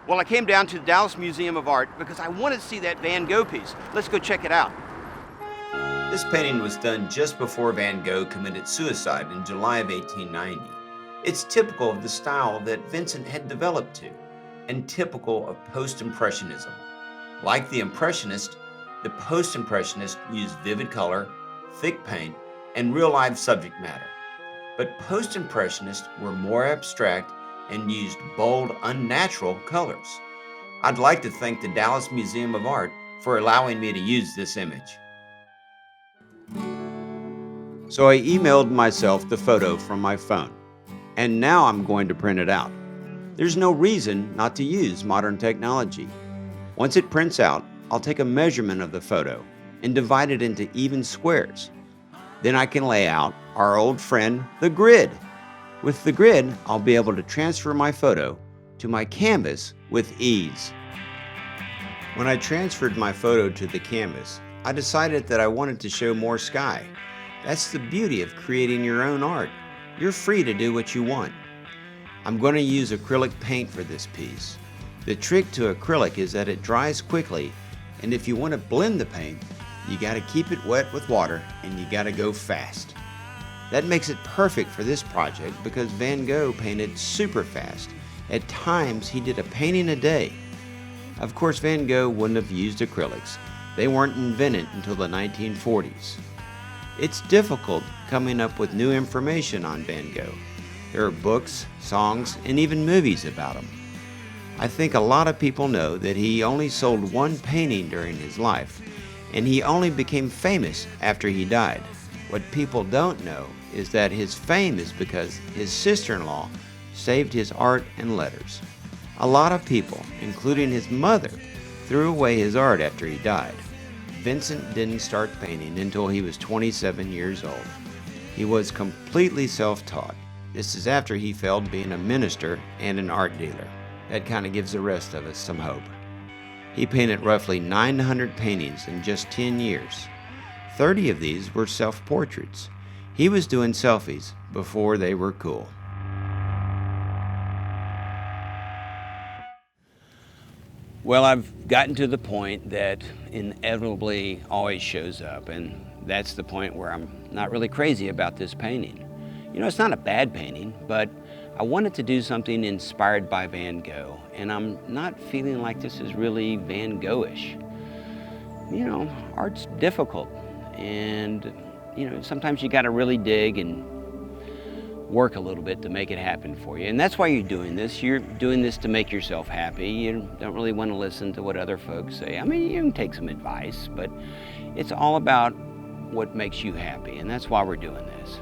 Well, I came down to the Dallas Museum of Art because I wanted to see that Van Gogh piece. Let's go check it out. This painting was done just before Van Gogh committed suicide in July of 1890. It's typical of the style that Vincent had developed to, and typical of Post-Impressionism. Like the Impressionist, the Post-Impressionist used vivid color, thick paint, and real-life subject matter. But Post-Impressionists were more abstract and used bold, unnatural colors. I'd like to thank the Dallas Museum of Art for allowing me to use this image. So I emailed myself the photo from my phone, and now I'm going to print it out. There's no reason not to use modern technology. Once it prints out, I'll take a measurement of the photo and divide it into even squares. Then I can lay out our old friend, the grid. With the grid, I'll be able to transfer my photo to my canvas with ease. When I transferred my photo to the canvas, I decided that I wanted to show more sky. That's the beauty of creating your own art. You're free to do what you want. I'm going to use acrylic paint for this piece. The trick to acrylic is that it dries quickly, and if you want to blend the paint, you got to keep it wet with water and you got to go fast. That makes it perfect for this project because Van Gogh painted super fast. At times, he did a painting a day. Of course, Van Gogh wouldn't have used acrylics. They weren't invented until the 1940s. It's difficult coming up with new information on Van Gogh. There are books, songs, and even movies about him. I think a lot of people know that he only sold one painting during his life, and he only became famous after he died. What people don't know is that his fame is because his sister-in-law saved his art and letters. A lot of people, including his mother, threw away his art after he died. Vincent didn't start painting until he was 27 years old. He was completely self-taught. This is after he failed being a minister and an art dealer. That kind of gives the rest of us some hope. He painted roughly 900 paintings in just 10 years. 30 of these were self-portraits. He was doing selfies before they were cool. Well, I've gotten to the point that inevitably always shows up, and that's the point where I'm not really crazy about this painting. You know, it's not a bad painting, but I wanted to do something inspired by Van Gogh, and I'm not feeling like this is really Van Gogh-ish. You know, art's difficult, and sometimes you got to really dig and work a little bit to make it happen for you. And that's why you're doing this. You're doing this to make yourself happy. You don't really want to listen to what other folks say. I mean, you can take some advice, but it's all about what makes you happy, and that's why we're doing this.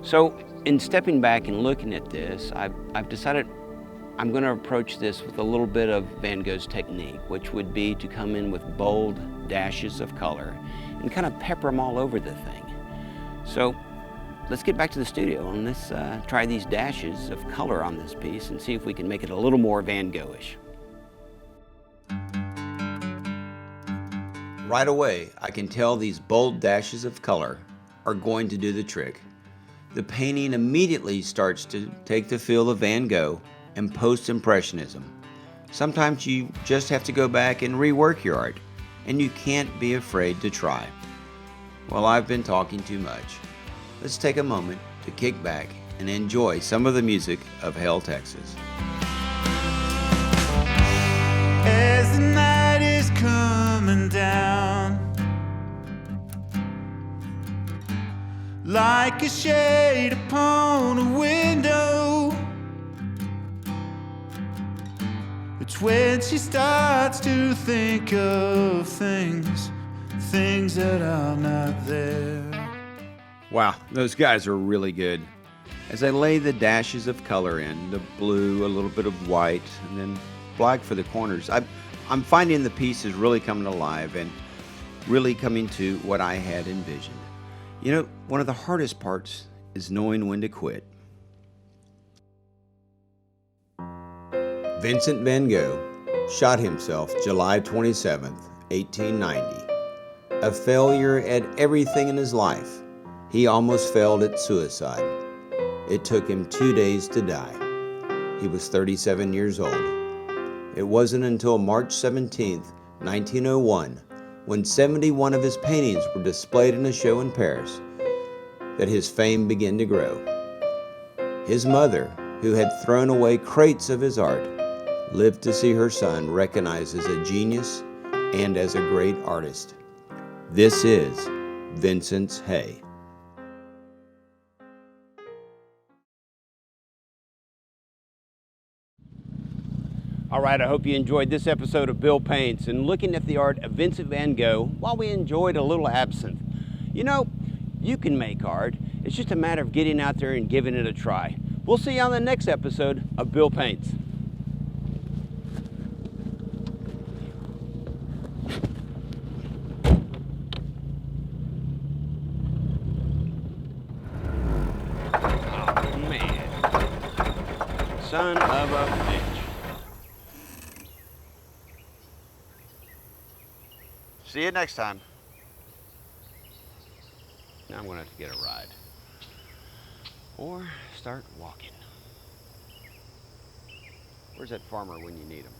So in stepping back and looking at this, I've decided I'm going to approach this with a little bit of Van Gogh's technique, which would be to come in with bold dashes of color and kind of pepper them all over the thing. So let's get back to the studio and let's try these dashes of color on this piece and see if we can make it a little more Van Gogh-ish. Right away, I can tell these bold dashes of color are going to do the trick. The painting immediately starts to take the feel of Van Gogh and Post-Impressionism. Sometimes you just have to go back and rework your art, and you can't be afraid to try. Well, I've been talking too much. Let's take a moment to kick back and enjoy some of the music of Hell, Texas. As the night is coming down, like a shade upon a window, it's when she starts to think of things that are not there. Wow, those guys are really good. As I lay the dashes of color in, the blue, a little bit of white, and then black for the corners, I'm finding the piece is really coming alive and really coming to what I had envisioned. You know, one of the hardest parts is knowing when to quit. Vincent van Gogh shot himself July 27th, 1890. A failure at everything in his life. He almost failed at suicide. It took him 2 days to die. He was 37 years old. It wasn't until March 17, 1901, when 71 of his paintings were displayed in a show in Paris, that his fame began to grow. His mother, who had thrown away crates of his art, lived to see her son recognized as a genius and as a great artist. This is Vincent's Hay. All right, I hope you enjoyed this episode of Bill Paints and looking at the art of Vincent van Gogh while we enjoyed a little absinthe. You know, you can make art. It's just a matter of getting out there and giving it a try. We'll see you on the next episode of Bill Paints. Oh, man. Son of a bitch. See you next time. Now I'm going to have to get a ride. Or start walking. Where's that farmer when you need him?